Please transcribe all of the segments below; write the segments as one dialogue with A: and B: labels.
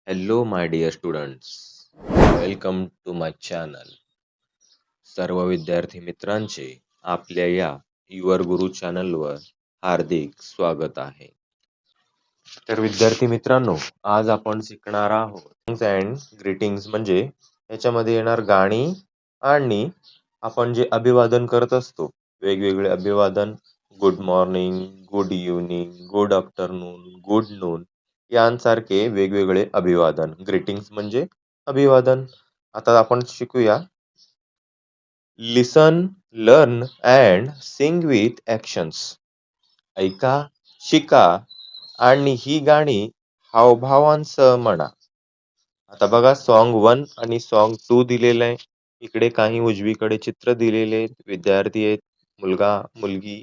A: Hello, my dear students. Welcome to my channel. सर्व विद्यार्थी मित्रांचे आपल्या या युवर गुरु चॅनलवर हार्दिक स्वागत आहे. तर विद्यार्थी मित्रांनो, आज आपण शिकणार आहोत अँड ग्रीटिंग्स म्हणजे याच्यामध्ये येणार गाणी आणि आपण जे अभिवादन करत असतो, वेगवेगळे अभिवादन, good morning, good evening, good afternoon, good noon यांसारखे वेगवेगळे अभिवादन. ग्रीटिंग्स म्हणजे अभिवादन. आता आपण शिकूया listen, learn and sing with actions. ऐका, शिका आणि ही गाणी हावभावांसह म्हणा. आता बघा सॉन्ग 1 आणि सॉन्ग 2 दिलेलं आहे. इकडे काही उजवीकडे चित्र दिलेले आहेत. विद्यार्थी आहेत, मुलगा, मुलगी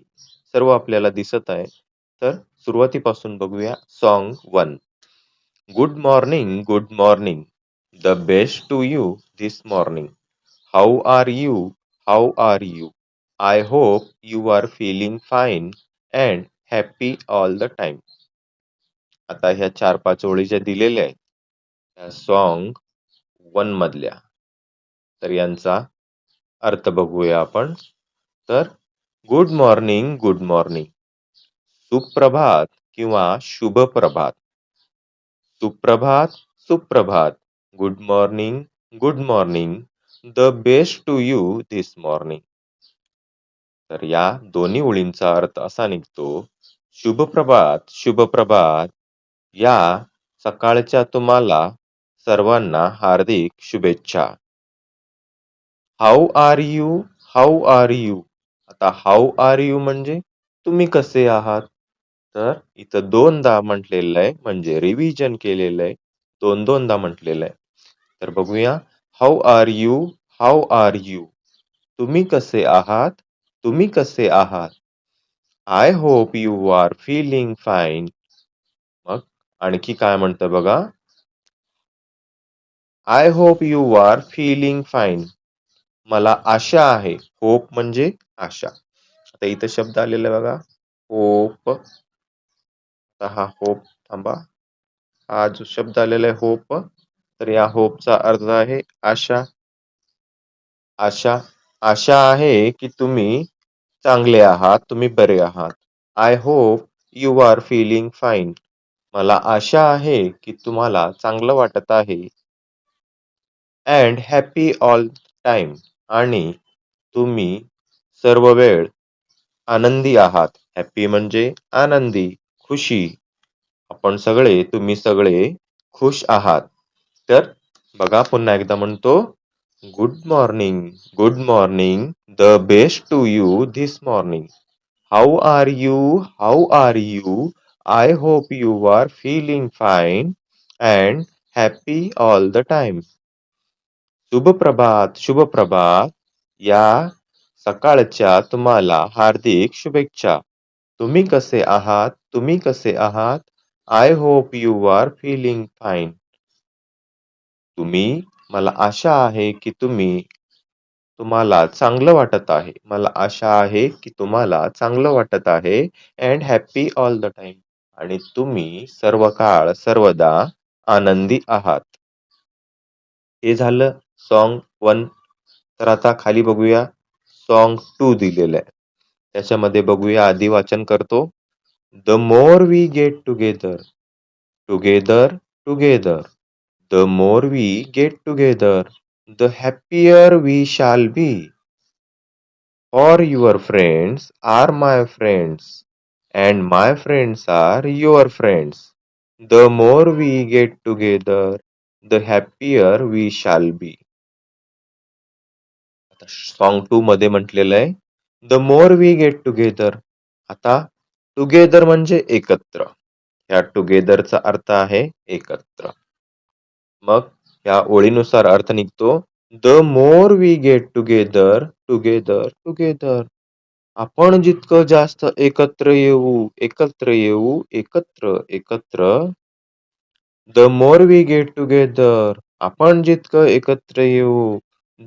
A: सर्व आपल्याला दिसत आहे. तर सुरुवातीपासून बघूया song 1. Good morning, good morning. The best to you this morning. How are you? How are you? I hope you are feeling fine and happy all the time. आता ह्या 4-5 ओळी ज्या दिलेल्या आहेत त्या सॉन्ग 1 मधल्या. तर यांचा अर्थ बघूया आपण. तर गुड मॉर्निंग, गुड मॉर्निंग. सुप्रभात किंवा शुभ प्रभात. सुप्रभात, सुप्रभात. Good morning, good morning. The best to you this morning. तर या दोन्ही ओळींचा अर्थ असा निघतो, शुभ प्रभात, शुभ प्रभात. या सकाळच्या तुम्हाला सर्वांना हार्दिक शुभेच्छा. How are you? How are you? आता हाऊ आर यू म्हणजे तुम्ही कसे आहात? तर इथं दोनदा म्हटलेलं आहे म्हणजे रिव्हिजन केलेलं आहे. दोनदा म्हटलेलं आहे. तर बघूया how are you? How are you? तुम्ही कसे आहात? तुम्ही कसे आहात? I hope you are feeling fine. मग आणखी काय म्हणतं बघा. I hope you are feeling fine. मला आशा आहे. होप म्हणजे आशा. आता इथं शब्द आलेला आहे बघा. होप. आता हा होप थांबा. हा जो शब्द आलेला आहे होप, तर या होपचा अर्थ आहे आशा. आशा. आशा आहे की तुम्ही चांगले आहात, तुम्ही बरे आहात. I hope you are feeling fine. मला आशा आहे की तुम्हाला चांगलं वाटत आहे. And happy all time. आणि तुम्ही सर्व वेळ आनंदी आहात. हॅपी म्हणजे आनंदी, खुशी. आपण सगळे, तुम्ही सगळे खुश आहात. तर बघा पुन्हा एकदा म्हणतो. Good morning, good morning. The best to you this morning. How are you? How are you? I hope you are feeling fine and happy all the time. शुभ प्रभात, शुभ प्रभात. या सकाळच्या तुम्हाला हार्दिक शुभेच्छा. तुम्ही कसे आहात? तुम्ही कसे आहात? I hope you are feeling fine. तुम्ही, मला आशा आहे की तुम्हाला चांगलं वाटत आहे. मला आशा आहे की तुम्हाला चांगलं वाटत आहे. And happy all the time. आणि तुम्ही सर्व काळ सर्वदा आनंदी आहात. हे झालं सॉन्ग 1. तर आता खाली बघूया सॉन्ग 2 दिलेलं आहे. त्याच्यामध्ये बघूया, आधी वाचन करतो. The more we get together, together, together. The more we get together, the happier we shall be. For your friends are my friends, and my friends are your friends. The more we get together, the happier we shall be. आता song 2 मध्ये म्हटलेलं आहे, the more we get together. आता together म्हणजे एकत्र. ह्या टुगेदरचा अर्थ आहे एकत्र. मग या ओळीनुसार अर्थ निघतो, the more we get together, together, together. आपण जितकं जास्त एकत्र येऊ, एकत्र येऊ, एकत्र, एकत्र. The more we get together. आपण जितकं एकत्र येऊ,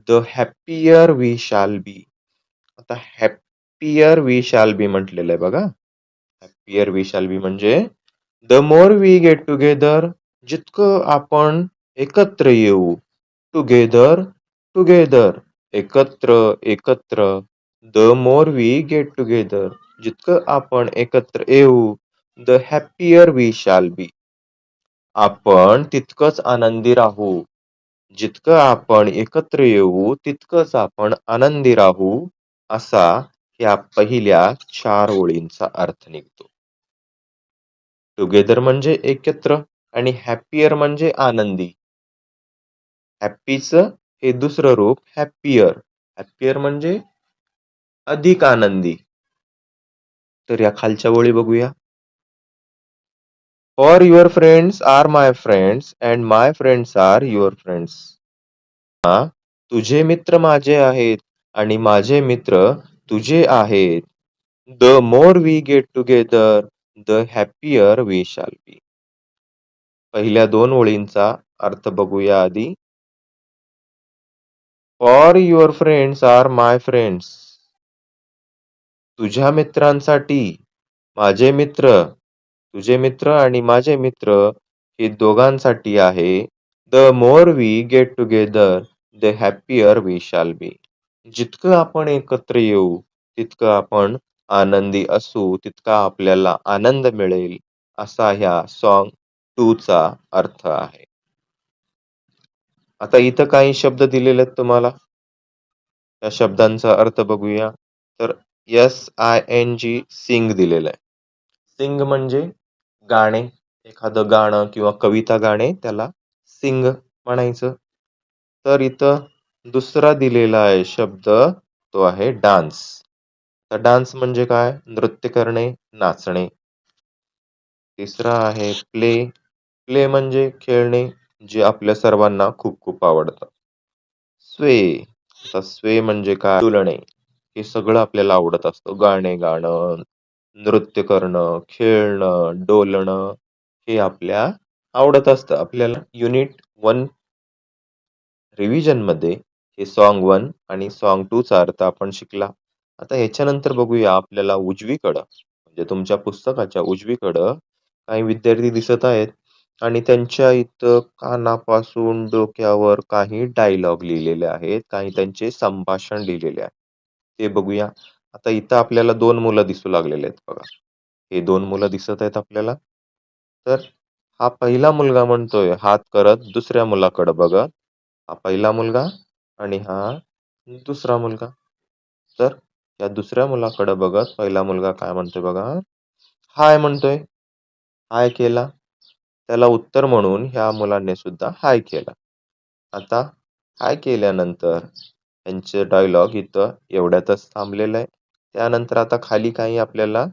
A: द हॅपियर वी शाल बी. आता हॅपियर वी शाल बी म्हटलेलं आहे बघा. हॅपियर वी शाल बी म्हणजे the more we get together, जितकं आपण एकत्र येऊ, टुगेदर, टुगेदर, एकत्र, एकत्र, the more we get together. जितकं आपण एकत्र येऊ, the happier we shall be. आपण तितकंच आनंदी राहू. जितकं आपण एकत्र येऊ, तितकंच आपण आनंदी राहू, असा या पहिल्या 4 ओळींचा अर्थ निघतो. टुगेदर म्हणजे एकत्र आणि हॅपियर म्हणजे आनंदी. हॅपीचं हे दुसरं रूप हॅपियर. हॅपियर म्हणजे अधिक आनंदी. तर या खालच्या ओळी बघूया. For your friends are my friends and my friends are your friends. तुझे मित्र माझे आहेत आणि माझे मित्र तुझे आहेत. The more we get together, the happier we shall be. पहिल्या 2 ओळींचा अर्थ बघूया आधी. For your friends are my friends. तुझ्या मित्रांसाठी माझे मित्र, तुझे मित्र आणि माझे मित्र हे दोघांसाठी आहे. The more we get together, the happier we shall be. जितकं आपण एकत्र येऊ, तितकं आपण आनंदी असू, तितका आपल्याला आनंद मिळेल, असा ह्या सॉन्ग 2 चा अर्थ आहे. आता इथं काही शब्द दिलेले आहेत तुम्हाला. त्या शब्दांचा अर्थ बघूया. तर SING सिंग दिलेलं आहे. सिंग म्हणजे गाणे, एखादं गाणं किंवा कविता गाणे त्याला सिंग म्हणायचं. तर इथं दुसरा दिलेला आहे शब्द, तो आहे डान्स. तर डान्स म्हणजे काय? नृत्य करणे, नाचणे. तिसरा आहे प्ले. प्ले म्हणजे खेळणे, जे आपल्या सर्वांना खूप खूप आवडतं. स्वे. आता स्वे म्हणजे काय? डुलणे. हे सगळं आपल्याला आवडत असतं. गाणे गाणं, नृत्य करणं, खेळणं, डोलणं हे आपल्या आवडत असतं. आपल्याला युनिट 1 रिव्हिजनमध्ये हे सॉन्ग 1 आणि सॉन्ग 2 चा अर्थ आपण शिकला. आता ह्याच्यानंतर बघूया आपल्याला उजवीकडं, म्हणजे तुमच्या पुस्तकाच्या उजवीकडं काही विद्यार्थी दिसत आहेत आणि त्यांच्या इथं कानापासून डोक्यावर काही डायलॉग लिहिलेले आहेत, काही त्यांचे संभाषण लिहिलेले आहे. ते बघूया. आता इथं आपल्याला 2 मुलं दिसू लागलेले आहेत बघा. हे 2 मुलं दिसत आहेत आपल्याला. तर हा पहिला मुलगा म्हणतोय हात करत दुसऱ्या मुलाकडे बघत. हा पहिला मुलगा आणि हा दुसरा मुलगा. तर या दुसऱ्या मुलाकडे बघत पहिला मुलगा काय म्हणतोय बघा. हाय म्हणतोय. हाय केला. त्याला उत्तर म्हणून ह्या मुलाने सुद्धा हाय केला. आता हाय केल्यानंतर यांचे डायलॉग इथं एवढ्यातच थांबलेलं आहे. त्यानंतर आता खाली काही आपल्याला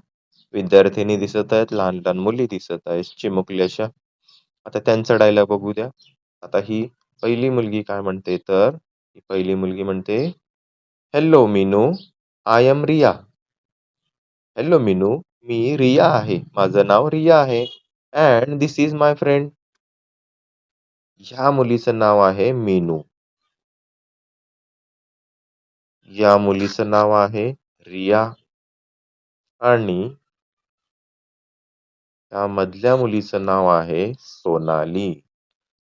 A: विद्यार्थिनी दिसत आहेत, लहान लहान मुली दिसत आहेत चिमुकल्याशा. आता त्यांचा डायलॉग बघू द्या. आता ही पहिली मुलगी काय म्हणते, तर ही पहिली मुलगी म्हणते, hello Meenu, I am Riya. Hello Meenu, मी रिया आहे. माझं नाव रिया आहे. And this is my friend. ह्या मुलीचं नाव आहे मीनू. या मुलीचं नाव आहे रिया आणि त्या मधल्या मुलीचं नाव आहे सोनाली.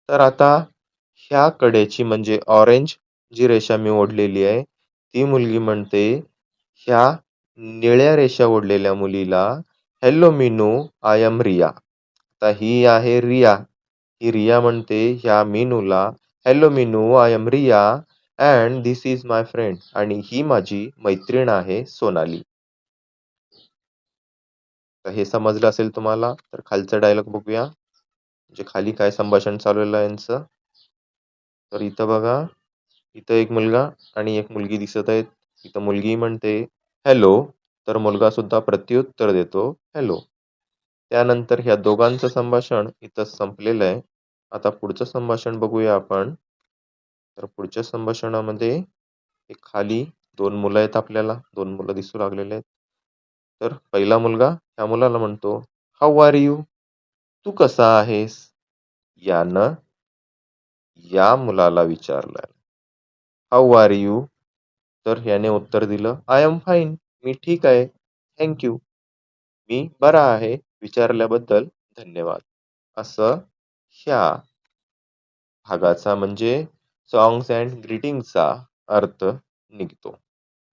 A: तर आता ह्या कडेची म्हणजे ऑरेंज जी रेषा मी ओढलेली आहे, ती मुलगी म्हणते ह्या निळ्या रेषा ओढलेल्या मुलीला, hello Meenu, I am Riya. आता ही आहे रिया. ही रिया म्हणते ह्या मीनूला, hello Meenu, I am Riya and this is my friend. आणि ही माझी मैत्रीण आहे सोनाली. तर हे समजलं असेल तुम्हाला. तर खालचा डायलॉग बघूया. म्हणजे खाली काय संभाषण चाललेलं आहे यांचं. तर इथं बघा, इथं एक मुलगा आणि एक मुलगी दिसत आहेत. इथं मुलगी म्हणते हॅलो, तर मुलगा सुद्धा प्रत्युत्तर देतो हॅलो. त्यानंतर ह्या दोघांचं संभाषण इथं संपलेलं आहे. आता पुढचं संभाषण बघूया आपण. तर पुढच्या संभाषणामध्ये एक खाली 2 मुलं आहेत आपल्याला. 2 मुलं दिसू लागलेले आहेत. तर पहिला मुलगा ह्या मुलाला म्हणतो, हाऊ आर यू? तू कसा आहेस? यानं या मुलाला विचारलं. How are you? तर ह्याने उत्तर दिलं, आय एम फाईन. मी ठीक आहे. Thank you. मी बरा आहे. विचारल्याबद्दल धन्यवाद. असं ह्या भागाचा म्हणजे सॉंग्स अँड ग्रीटिंगचा अर्थ निघतो.